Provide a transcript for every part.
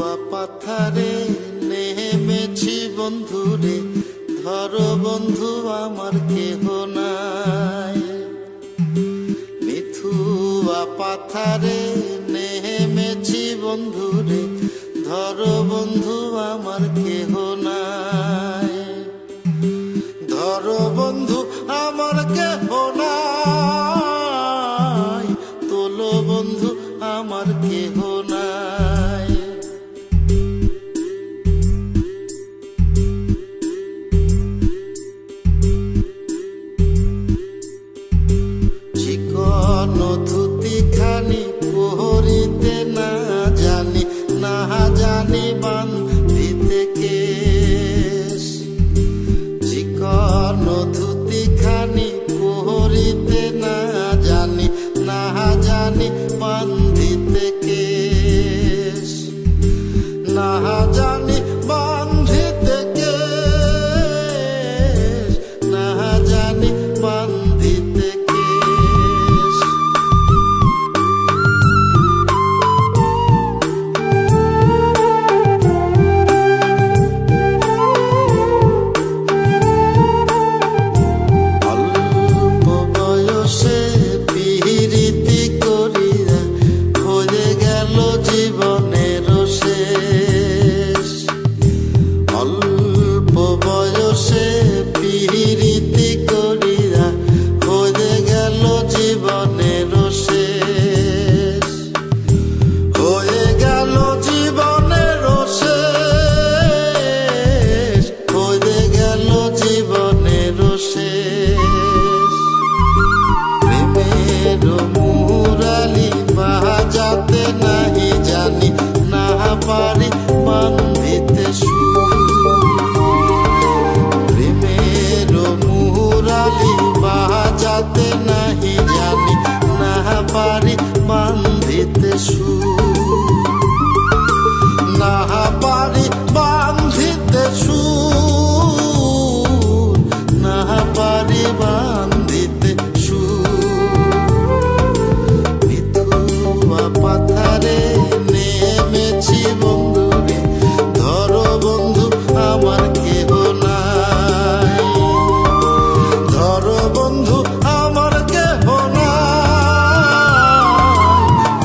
পাথারে নেমেছি বন্ধুরে, ধরো বন্ধু আমার কেহ নাই। মিথুয়া পাথারে নেমেছি বন্ধুরে, ধরো বন্ধু আমার কেহ নাই। ধরো বন্ধু আমার কেহ নাই, তোলো বন্ধু আমার কেহ নাই। চিকন ধুতি খানি পরিতে না জানি, না জানি বান্ধিতে কেশ। চিকন ধুতি খানি পরিতে না জানি, না জানি বান্ধিতে কেশ। না জানি বান্ধিতে কেশ, না জানি বান্ধিতে কেশ। অল্প বয়সে পিরিতি করিয়া হয়ে গেল জীবনের শেষ। অল্প বয়সে পিরিতি করিয়া হয়ে গেল জীবনের শেষ। হয়ে গেল জীবনের শেষ, হয়ে গেল জীবনের শেষ। প্রেমের মুরালি বাজাতে নাহি জানি, না পারি বান্ধিতে সুর। প্রেমের মুরালি বাজাতে নাহি জানি, না পারি বান্ধিতে সুর। না পারি বান্ধিতে সুর, না পারি বান্ধিতে সুর। মিথুয়া পাথারে নেমেছি বন্ধুরে, ধরো বন্ধু আমার কেহ নাই। ধরো বন্ধু আমার কেহ নাই,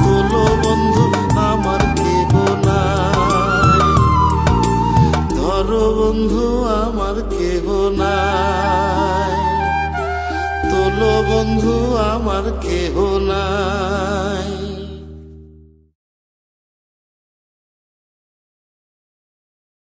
তোলো বন্ধু আমার কেহ নাই। ধরো বন্ধু আমার কেহ নাই, তোলো বন্ধু আমার কেহ নাই।